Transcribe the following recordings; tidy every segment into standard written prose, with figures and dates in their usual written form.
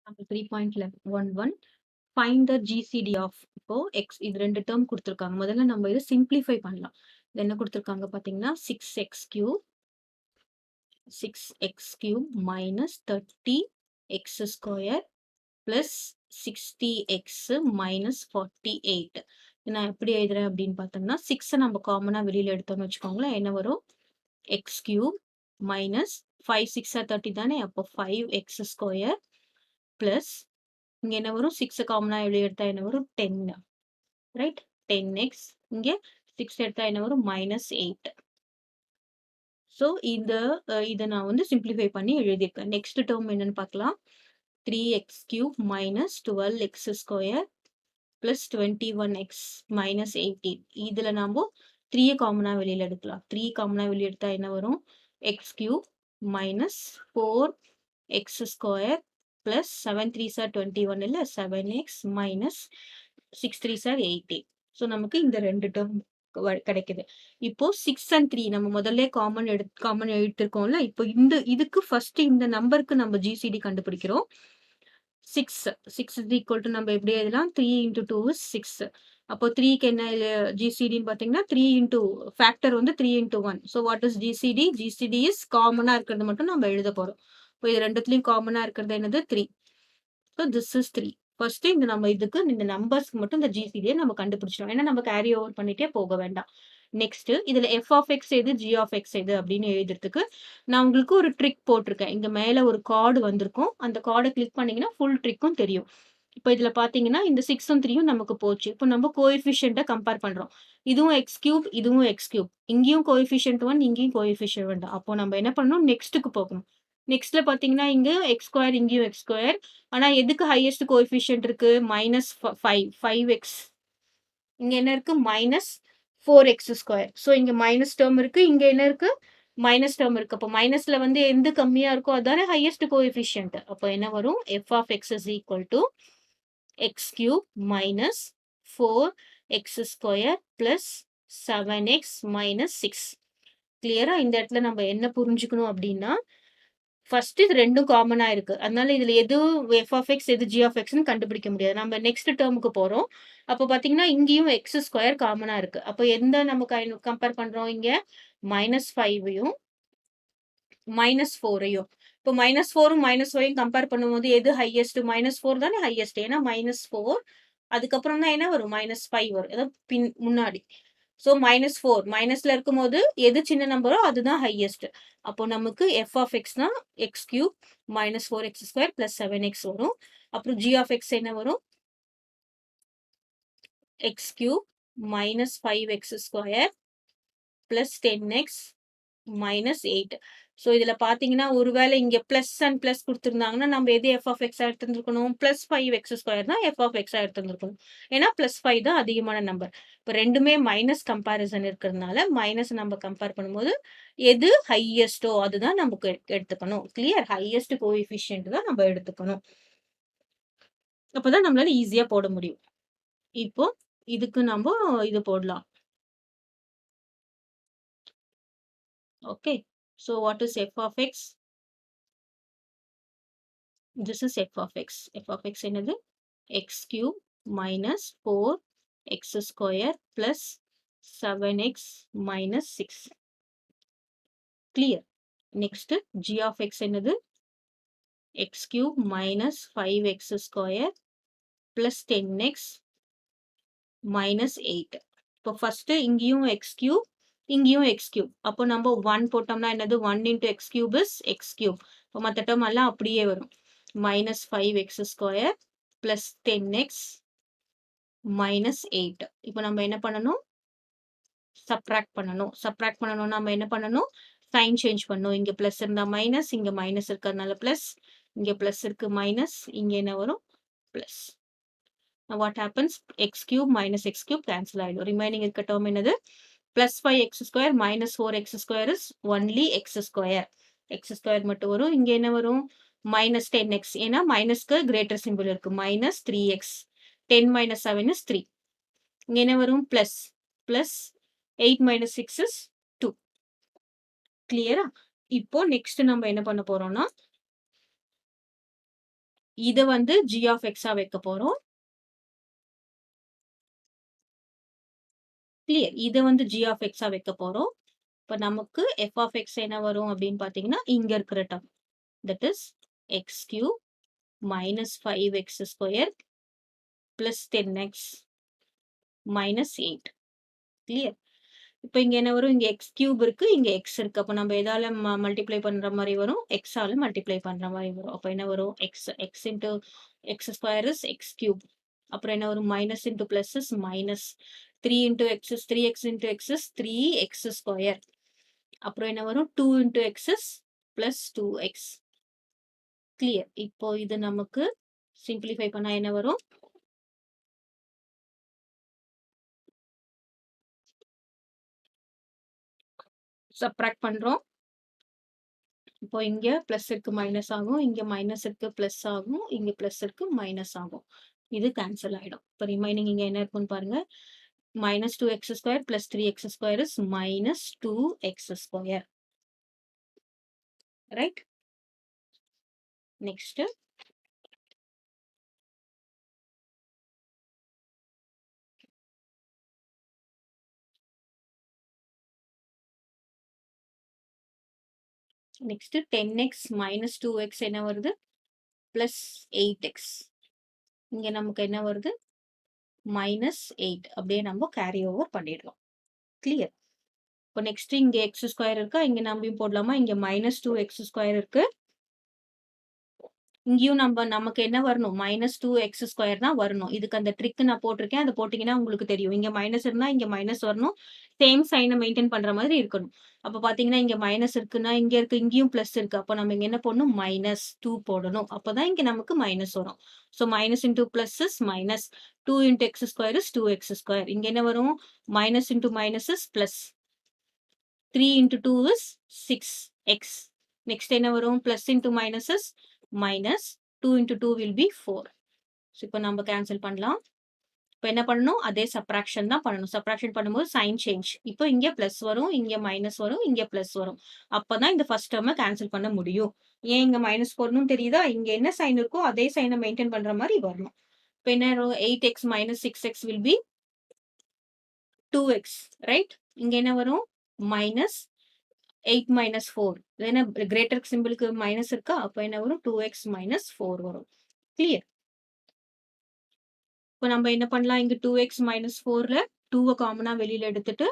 3.11 find the GCD of இப்போ X இது 2 term குடுத்துருக்காங்க. முதல்ல நம்ம இத சிம்ப்ளிஃபை பண்ணலாம். இது என்ன குடுத்துருக்காங்க பார்த்தீங்கன்னா, 6x cube minus 30x square plus 60x minus 48. நான் எப்படி எழுதுறேன் அப்படின்னு பார்த்தோம்னா, 6 நம்ம காமனா வெளியில எடுத்தோம்னு வச்சுக்கோங்களேன். என்ன வரும்? x கியூப் மைனஸ் 5 6 30 தானே? அப்போ 5x ஸ்கொயர் பிளஸ் இங்க என்ன வரும்? 6 காமனா வெளிய எடுத்தா என்ன வரும்? 10 ரைட்? 10x இங்க 6 எடுத்தா என்ன வரும்? -8. ஸோ இத நான் வந்து சிம்ப்ளிஃபை பண்ணி எழுதியிருக்கேன். நெக்ஸ்ட் டெர்ம் என்னன்னு பார்க்கலாம். 3x³ minus 12x square plus 21x minus 18. இதுல நாம 3 காமனா வெளியில எடுக்கலாம். 3 காமனா வெளிய எடுத்தா என்ன வரும்? x³ minus 4x square plus 7 3s are 21 இல்ல 7x minus 6 3s are 18. So நமக்கு இந்த 2 டேர்ம் கிடைக்குது. இப்போ 6 and 3 நம்ம முதல்ல காமன் எடுத்திருக்கோம்ல. இப்போ இதுக்கு ஃபர்ஸ்ட் இந்த நம்பருக்கு நம்ம ஜிசிடி கண்டுபிடிக்கிறோம். 6 is equal to நம்ம எப்படி எழுதலாம்? 3 into 2 is 6. அப்போ 3க்கு என்ன ஜிசிடின்னு பார்த்தீங்கன்னா 3 into ஃபேக்டர் வந்து 3 into 1. So what is GCD? GCD is காமனா இருக்கிறது மட்டும் நம்ம எழுத போறோம். இப்போ இது ரெண்டுத்துலயும் காமனா இருக்கிறது என்னது? 3. So this is 3. ஃபர்ஸ்ட் நம்ம இதுக்கு இந்த நம்பர்ஸ்க்கு மட்டும் இந்த ஜிசிடியை நம்ம கண்டுபிடிச்சிடும். ஏன்னா நம்ம கேரி ஓவர் பண்ணிட்டே போக வேண்டாம். நெக்ஸ்ட் இதுல f of x எது g of x எது அப்படின்னு எழுதுறதுக்கு நான் உங்களுக்கு ஒரு ட்ரிக் போட்டிருக்கேன். இங்க மேல ஒரு கார்டு வந்திருக்கும். அந்த கார்டை கிளிக் பண்ணீங்கன்னா ஃபுல் ட்ரிக்கும் தெரியும். இப்போ இதுல பாத்தீங்கன்னா இந்த 6 3 நமக்கு போச்சு. இப்போ நம்ம கோஎஃபிஷியன்ட்டை கம்பேர் பண்றோம். இதுவும் x கியூப், இதுவும் x கியூப். இங்கேயும் கோஎஃபிஷியன்ட் 1, இங்கேயும் கோஎஃபிஷியன்ட் 1. அப்போ நம்ம என்ன பண்ணணும்? நெக்ஸ்ட்டுக்கு போகணும். நெக்ஸ்ட்ல பாத்தீங்கன்னா இங்க எக்ஸ் ஸ்கொயர், இங்கேயும் எக்ஸ் ஸ்கொயர். ஆனா எதுக்கு ஹையஸ்ட் கோஎஃபிஷியன்ட் இருக்கு? -5 இங்க என்ன இருக்கு? -4x square. ஸோ இங்க மைனஸ் டேர்ம் இருக்கு. இங்க என்ன இருக்கு? மைனஸ் டேர்ம் இருக்கு. அப்போ மைனஸ்ல வந்து எந்த கம்மியா இருக்கோ அதானே ஹையஸ்ட் கோஎஃபிஷியன்ட். அப்போ என்ன வரும்? f of x is equal to x³ minus 4x square plus 7x minus 6. கிளியரா? இந்த இடத்துல நம்ம என்ன புரிஞ்சுக்கணும் அப்படின்னா, ஃபர்ஸ்ட் இது ரெண்டும் காமனா இருக்கு. அதனால இதுல எது f of x எது g of xன்னு கண்டுபிடிக்க முடியாது. நம்ம நெக்ஸ்ட் டேர்முக்கு போறோம். அப்போ பாத்தீங்கன்னா இங்கேயும் எக்ஸ் ஸ்கொயர் காமனா இருக்கு. அப்போ எந்த நம்ம கம்பேர் பண்றோம்? இங்க -5யும் -4யும். இப்போ -4ம் -5யும் கம்பேர் பண்ணும்போது எது ஹையஸ்ட்? -4 தானே ஹையஸ்ட். ஏன்னா -4 அதுக்கப்புறம் தான் என்ன வரும்? -5 வரும். ஏதோ முன்னாடி. ஸோ -4 மைனஸ்ல இருக்கும்போது எது சின்ன நம்பரோ அதுதான் ஹையஸ்ட். அப்போ நமக்கு f of x தான் x³ minus 4x square plus 7x வரும். அப்புறம் g of x என்ன வரும்? x³ minus 5x square plus 10x minus 8. So இதுல பாத்தீங்கன்னா ஒருவேளை இங்க பிளஸ் அண்ட் பிளஸ் கொடுத்துருந்தாங்கன்னா நம்ம எது f of x எடுத்துருக்கணும்? +5x square தான் f of x எடுத்துருக்கணும். ஏன்னா +5 தான் அதிகமான நம்பர். இப்போ ரெண்டுமே மைனஸ் கம்பேரிசன் இருக்கிறதுனால மைனஸ் நம்ம கம்பேர் பண்ணும்போது எது ஹையஸ்டோ அதுதான் நமக்கு எடுத்துக்கணும். கிளியர்? ஹையஸ்ட் கோஎஃபிஷியன்ட் தான் நம்ம எடுத்துக்கணும். அப்பதான் நம்மளால ஈஸியா போட முடியும். இப்போ இதுக்கு நம்ம இது போடலாம். Okay. So what is f of x? This is f of x. f of x என்னது? x³ minus 4x square plus 7x minus 6. Clear? Next, g of x என்னது? x³ minus 5x square plus 10x minus 8. இப்போ first இங்கேயும் x³ இங்கேயும் x³. அப்போ நம்ம 1 போட்டோம்னா என்னது? 1 into x³ is x³. இப்போ மற்ற டேர்ம் எல்லாம் அப்படியே வரும். -5x square plus 10x minus 8. இப்போ நம்ம என்ன பண்ணணும்? சப்ராக்ட் பண்ணணும். சப்ராக்ட் பண்ணணும்னா நம்ம என்ன பண்ணணும்? சைன் சேஞ்ச் பண்ணணும். இங்க பிளஸ் இருந்தா மைனஸ், இங்க மைனஸ் இருக்கிறதுனால பிளஸ், இங்க பிளஸ் இருக்கு மைனஸ், இங்க என்ன வரும்? Plus. What happens? x³ minus x³ cancel ஆயிடும். ரிமைனிங் இருக்க டேர்ம் என்னது? +5x square minus 4x square is only x square. x square மட்டும் வரும். இங்க என்ன வரும்? -10x. ஏன்னா மைனஸ்க்கு கிரேட்டர் சிம்பிள் இருக்கு. -3x. 10 minus 7 is 3. இங்க என்ன வரும்? பிளஸ். 8 minus 6 is 2. கிளியரா? இப்போ நெக்ஸ்ட் நம்ம என்ன பண்ண போறோம்னா இத வந்து g of x வைக்க போறோம். கிளியர். இத வந்து g of x வைக்க போறோம். இப்ப நமக்கு f of x என்ன வரும் அப்படின்னு பார்த்தீங்கன்னா, இங்க இருக்கிற term. That is x cube minus 5x square plus 10x minus 8. Clear. இப்ப இங்க என்ன வரும்? இங்க x கியூப் இருக்கு, இங்க x இருக்கு. அப்ப நம்ம எதால மல்டிப்ளை பண்ற மாரி வரும்? x ஆல மல்டிப்ளை பண்ற மாரி வரும். அப்ப என்ன வரும்? x into x square is x cube. அப்புறம் என்ன வரும்? Minus into plus is minus 3 into x is 3x into x is 3x square. அப்புறம் என்ன வரும்? 2 into x is plus 2x. Clear. இப்போ இது நமக்கு சிம்பிளிஃபை பண்ணா என்ன வரும்? சப்ட்ராக்ட் பண்றோம். இப்போ இங்க பிளஸ் இருக்கு மைனஸ் ஆகும், இங்க மைனஸ் இருக்கு பிளஸ் ஆகும், இங்க பிளஸ் இருக்கு மைனஸ் ஆகும். இது கேன்சல் ஆயிடும். இப்போ ரிமைனிங் இங்க என்ன இருக்குன்னு பாருங்க. Minus 2x square plus 3x square is minus 2x square. Right. Next next 10x minus 2x என்ன வருது? Plus 8x. இங்க நமக்கு என்ன வருது? மைனஸ் 8. அப்படியே நம்ம கேரி ஓவர் பண்ணிடலாம். கிளியர். இப்போ நெக்ஸ்ட் இங்க எக்ஸ் ஸ்கொயர் இருக்கா, இங்க நம்பியும் போடலாமா? இங்க மைனஸ் 2x ஸ்கொயர் இருக்கு, இங்கேயும் நமக்கு என்ன வரணும்? மைனஸ் 2x ஸ்கொயர் தான் வரணும். இதுக்கு அந்த ட்ரிக் நான் போட்டிருக்கேன். அதை போட்டீங்கன்னா உங்களுக்கு தெரியும். இங்க மைனஸ் இருந்தா இங்க மைனஸ் வரணும். சேம் சைனை மெயின்டைன் பண்ற மாதிரி இருக்கணும். அப்ப பாத்தீங்கன்னா இங்க மைனஸ் இருக்குன்னா இங்க இருக்கு, இங்கேயும் பிளஸ் இருக்கு. அப்ப நம்ம இங்க என்ன போடணும்? மைனஸ் 2 போடணும். அப்பதான் இங்க நமக்கு மைனஸ் வரும். So minus into plus is minus 2 into X square is 2x square. இங்க என்ன வரும்? Minus into minus is plus 3 into 2 is 6x. Next என்ன வரும்? Plus into minus is minus 2 into 2 will be 4. So இப்போ நம்ம cancel பண்ணலாம். இப்போ என்ன பண்ணணும்? அதே subtraction தான் பண்ணணும். subtraction பண்ணும்போது sign change. இப்போ இங்க plus வரும், இங்க minus வரும், இங்க plus வரும். அப்பதான் இந்த first term cancel பண்ண முடியும். ஏன் இங்க minus போடணும் தெரியுதா? இங்க என்ன sign இருக்கோ அதே sign maintain பண்ற மாதிரி வரணும். இப்போ என்ன வரும்? 8x minus 6x will be 2x, right? இங்க என்ன வரும்? minus 8 minus 4. then greater சிம்பிளுக்கு minus இருக்கா? அப்ப என்ன வரும்? 2x minus 4 வரும். கிளியர். இப்போ நம்ம என்ன பண்ணலாம்? இங்க 2x minus 4ல 2 காமனா வெளியில எடுத்துட்டு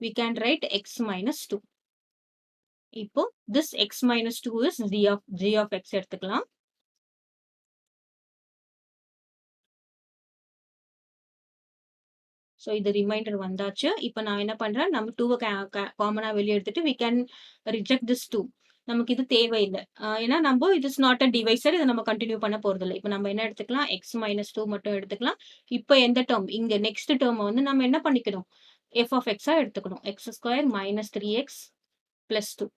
we can write x minus 2. இப்போ this x minus 2 is g of x எடுத்துக்கலாம். ஸோ இது ரிமைண்டர் வந்தாச்சு. இப்போ நான் என்ன பண்றேன்? நம்ம 2 காமனா வெளியே எடுத்துட்டு we can reject this 2. நமக்கு இது தேவையில்லை. ஏன்னா நம்ம it is not a divisor. இதை நம்ம கண்டினியூ பண்ண போறதில்லை. இப்போ நம்ம என்ன எடுத்துக்கலாம்? x minus 2 மட்டும் எடுத்துக்கலாம். இப்போ எந்த டேர்ம்? இங்க நெக்ஸ்ட் டேர்ம் வந்து நம்ம என்ன பண்ணிக்கணும்? f of x எடுத்துக்கணும். x square minus 3x plus 2.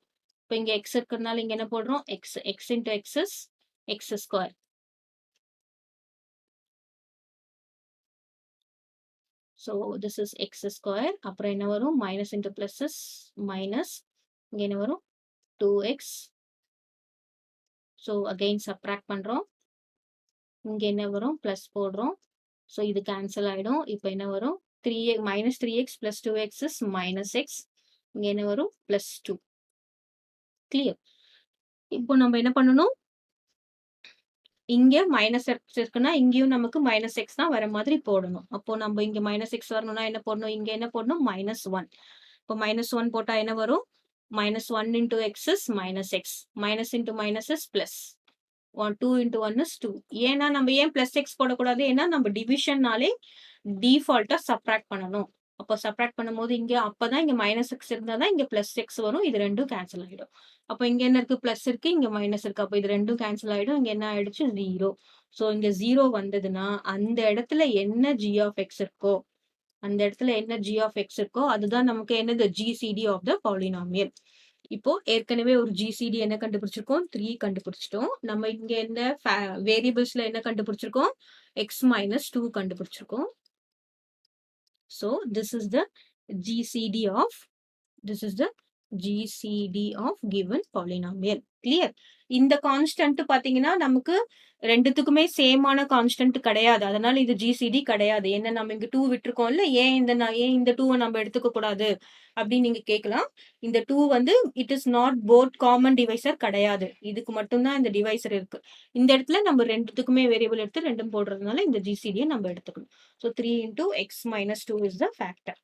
இப்போ இங்க x இருக்கிறதுனால இங்க என்ன போடுறோம்? x into x is x square. So this is x square. அப்புறம் என்ன வரும்? minus into plus is minus. இங்க என்ன வரும்? 2x. So again subtract பண்றோம். இங்க என்ன வரும்? plus போடுறோம். So இது cancel ஆயிடும். இப்போ என்ன வரும்? minus 3x plus 2x is minus x. இங்க என்ன வரும்? plus 2. Clear? இப்போ நம்ம என்ன பண்ணணும்? இங்க மைனஸ் எக்ஸ் இருக்குன்னா இங்கேயும் நமக்கு மைனஸ் எக்ஸ் தான் வர மாதிரி போடணும். அப்போ நம்ம இங்க மைனஸ் எக்ஸ் வரணும்னா என்ன போடணும்? இங்க என்ன போடணும்? மைனஸ் 1. இப்போ மைனஸ் 1 போட்டா என்ன வரும்? Minus 1 into X is minus X. Minus into minus is plus 2 into 1 is 2. ஏன்னா நம்ம ஏன் பிளஸ் எக்ஸ் போடக்கூடாது? ஏன்னா நம்ம டிவிஷன்னாலே டிஃபால்ட்டா சப்ராக்ட் பண்ணணும். அப்போ சப்ராக்ட் பண்ணும்போது இங்க அப்பதான் இங்க மைனஸ் எக்ஸ் இருந்தா தான் இங்க பிளஸ் எக்ஸ் வரும். இது ரெண்டும் கேன்சல் ஆயிடும். அப்போ இங்க என்ன இருக்கு? பிளஸ் இருக்கு, இங்க மைனஸ் இருக்கு. அப்போ இது ரெண்டும் கேன்சல் ஆயிடும். இங்க என்ன ஆயிடுச்சு? 0. சோ இங்க 0 வந்ததுன்னா அந்த இடத்துல என்ன g of x இருக்கோ அந்த இடத்துல என்ன g of x இருக்கோ அதுதான் நமக்கு என்னது? GCD of the polynomial. இப்போ ஏற்கனவே ஒரு GCD என்ன கண்டுபிடிச்சிருக்கோம்? 3 கண்டுபிடிச்சிட்டோம். நம்ம இங்க என்ன வேரியபிள்ஸ்ல என்ன கண்டுபிடிச்சிருக்கோம்? x minus 2 கண்டுபிடிச்சிருக்கோம். So this is the GCD of given polynomial. Clear? இந்த கான்ஸ்டன்ட் பார்த்தீங்கன்னா, நமக்கு 2த்துக்குமே சேமான கான்ஸ்டன்ட் கிடையாது. அதனால இது ஜிசிடி கிடையாது. என்ன நம்ம இங்க 2 விட்டுருக்கோம்ல. ஏன் இந்த 2வ நம்ம எடுத்துக்க கூடாது? அப்படின்னு நீங்க கேட்கலாம். இந்த 2 வந்து it is not both common divisor கிடையாது. இதுக்கு மட்டும் தான் இந்த டிவைசர் இருக்கு. இந்த இடத்துல நம்ம 2த்துக்குமே வேரியபிள் எடுத்து 2ம் போடுறதுனால இந்த ஜிசிடிய நம்ம எடுத்துக்கணும். So 3 into X minus 2 is the factor.